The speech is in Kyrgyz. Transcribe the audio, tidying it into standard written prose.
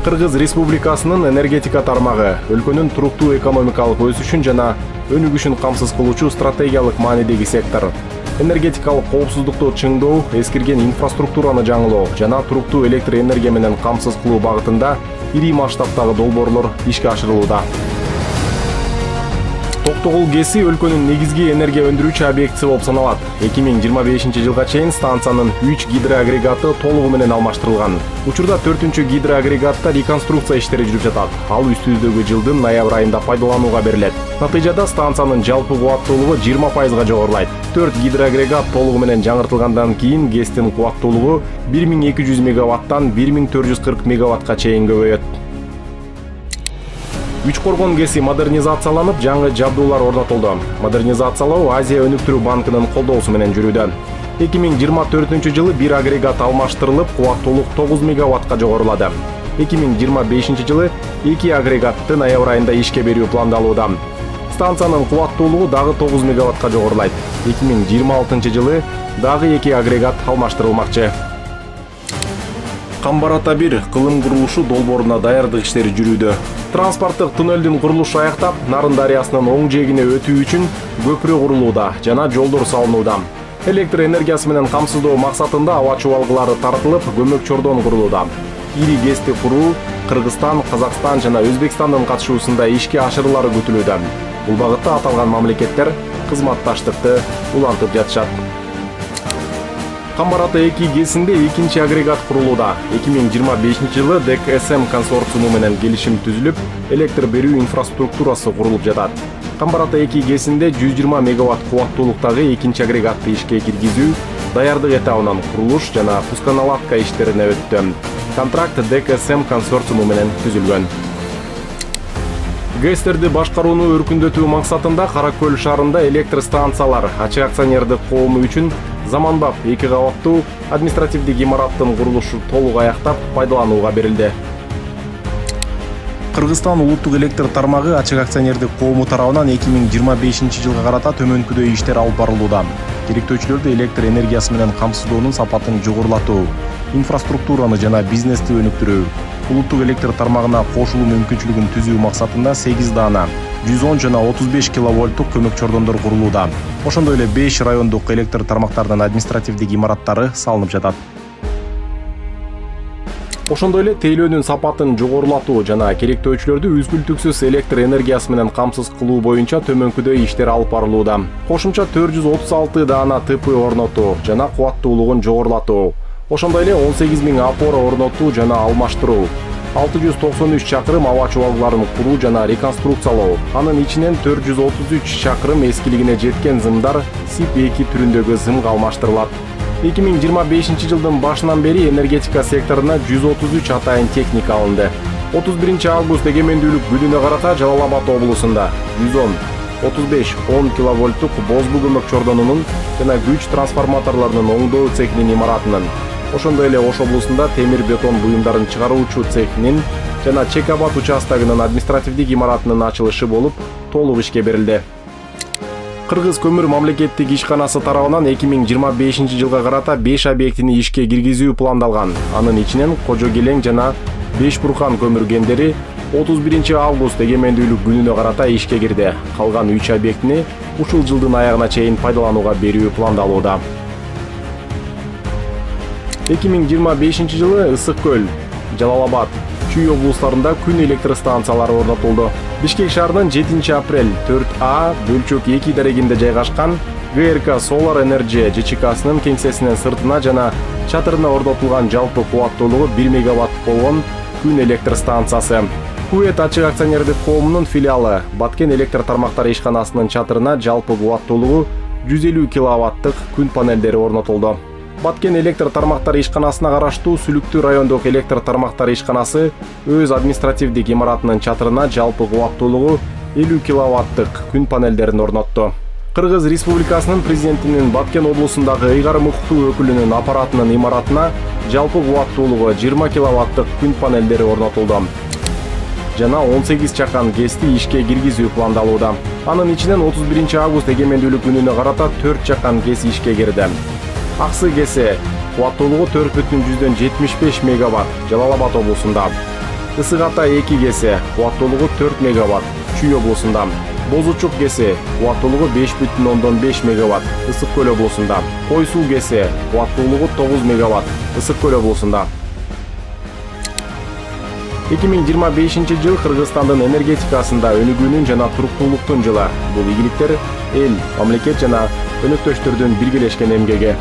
Кыргыз Республикасынын энергетика тармагы өлкөнүн туруктуу экономикалык өсүшүн жана өнүгүшүн камсыз кылуучу стратегиялык маанидеги сектор. Энергетикалык коопсуздукту чыңдоо, эскирген инфраструктураны жаңылоо жана туруктуу электр энергия менен камсыз кылуу багытында ири масштабтагы долбоорлор ишке ашырылууда. Токтогул ГЭСи өлкөнүн негизги энергия өндүрүүчү объектиси болуп саналат. 2025-жылга чейин станциянын 3 гидроагрегаты толугу менен алмаштырылган. Учурда 4-чү гидроагрегатта реконструкция иштери жүрүп жатат. Ал үстүбүздөгү жылдын ноябрь айында пайдаланууга берилет. Натыйжада станциянын жалпы кубаттуулугу 20%га жогорулайт. 4 гидроагрегат толугу менен жаңыртылгандан кийин ГЭСтин кубаттуулугу 1200 мегаваттан 1440 мегаватка чейин көбөйөт. Үч Коргон ГЭСи модернизацияланып, жаңы жабдуулар орнотулду. Модернизациялоо Азия өнүктүрүү банкынын колдоосу менен жүрүүдө. 2024-жылы бир агрегат алмаштырылып, кубаттуулук 9 мегаватка жогорулады. 2025-жылы 2 агрегатты ноябрь айында ишке берүү пландалууда. Станциянын кубаттуулугу дагы 9 мегаватка жогорулайт. 2026-жылы дагы 2 агрегат алмаштырылмакчы. Камбарата 1 кылым курулушу долбооруна даярдык иштери жүрүүдө. Транспорттук туннелдин курулушу аяктап, Нарын дарыясынын оң жээгине өтүү үчүн көпүрө курулууда жана жолдор салынууда. Электр энергиясы менен камсыздоо максатында аба чубалгылары тартылып, көмөк чордон курулууда. Ири ГЭСти куруу Кыргызстан, Казакстан жана Өзбекстандын катышуусунда ишке ашырылары күтүлүүдө. Бул багытта аталган мамлекеттер кызматташтыкты улантып жатышат. Камбарата 2 ГЭСинде 2-чи агрегат курулууда. 2025-жылы ДКСМ консорциуму менен келишим түзүлүп, электр берүү инфраструктурасы курулуп жатат. Камбарата 2 ГЭСинде 120 мегаватт кубаттуулуктагы 2-чи агрегатты ишке киргизүү, даярдык этабынан курулуш жана пусконаладка иштерине өттү. Контракт ДКСМ консорциуму менен түзүлгөн. ГЭСтерди башкарууну өркүндөтүү максатында Кара Көл шаарында электр станциялар ачык акционердик коому үчүн заманбап 2 кабаттуу административдик имараттын курулушу толук аяктап пайдаланууга берилди. Кыргызстан улуттук электр тармагы ачык акционердик коому тарабынан 2025-жылга карата төмөнкүдөй иштер алып барылууда. Керектөөчүлөрдү электр энергиясы менен камсыздоонун сапатын жогорулатуу, инфраструктураны жана бизнести өнүктүрүү, улуттук электр тармагына кошулуу мүмкүнчүлүгүн түзүү максатында 8 даана 110 жана 35 киловольттук көмөк чордондор курулууда. Ошондой эле 5 райондук электр тармактардын административдик имараттары салынып жатат. Ошондой эле тейлөөнүн сапатын жогорулатуу жана керектөөчүлөрдү үзгүлтүксүз электр энергиясы менен камсыз кылуу боюнча төмөнкүдөй иштер алып барылууда. Кошумча 436 даана ТП орнотуу жана кубаттуулугун жогорулатуу. Ошондой эле 18 000 опора орнотуу жана алмаштыруу, 693 чакырым аба чубалгыларын куруу жана реконструкциялоо. Анын ичинен 433 чакырым эскилигине жеткен зымдар СИП-2 түрүндөгү зымга алмаштырылат. 2025-жылдын башынан бери энергетика секторуна 133 атайын техника алынды. 31 август эгемендүүлүк күнүнө карата Жалал Абад облусунда 110-35-10 киловольттук бозбу көмөк чордонунун жана күч трансформаторлорунун оңдоо цехинин имаратынын, ошондой эле Ош облусунда темир бетон буюмдарын чыгаруучу цехинин жана Чек Абад участогунун административдик имаратынын ачылышы болуп, толук ишке берилди. Кыргыз көмүр мамлекеттик ишканасы тарабынан 2025-жылга карата 5 объектини ишке киргизүү пландалган. Анын ичинен Кожо Келең жана Беш Буркан көмүр кендери 31 август эгемендүүлүк күнүнө карата ишке кирди. Калган 3 объектини ушул жылдын аягына чейин пайдаланууга берүү пландалууда. 2025-жылы Ысык Көл, Жалал Абад, Чүй облустарында күн электр станциялары орнотулду. Бишкек шаарынын 7 апрель 4А бөлчөк 2 дарегинде жайгашкан ГРК Solar Energy ЖЧКсынын кеңсесинин сыртына жана чатырына орнотулган жалпы кубаттуулугу 1 мегаватт болгон күн электр станциясы. Куэт ачык акционердик коомунун филиалы Баткен электр тармактары ишканасынын чатырына жалпы кубаттуулугу 150 киловаттык күн панелдери орнотулду. Баткен электр тармактары ишканасына караштуу Сүлүктүү райондук электр тармактары ишканасы өз административдик имаратынын чатырына жалпы кубаттуулугу 50 киловаттык күн панелдерин орнотту. Кыргыз Республикасынын президентинин Баткен облусундагы ыйгарым укуктуу өкүлүнүн аппаратынын имаратына жалпы кубаттуулугу 20 киловаттык күн панелдери орнотулду. Жана 18 чакан ГЭСти ишке киргизүү пландалууда. Анын ичинен 31 август эгемендүүлүк күнүнө карата 4 чакан ГЭС ишке кирди. Аксы ГЭСи кубаттуулугу 4,75 мегаватт Жалал Абад облусунда. Ысык Ата 2 КС, кубаттуулугу 4 мегаватт, Чүй облусунда. Боз Учук КС, кубаттуулугу 5,5 мегаватт, Ысык Көл облусунда. Кой Суу КС, кубаттуулугу 9 мегаватт, Ысык Көл облусунда. 2025 жыл Кыргызстандын энергетикасында өнүгүүнүн жана туруктуулуктун жылы. Бул ийгиликтер эл, мамлекет жана өнөктөштөрдүн биргелешкен эмгеги.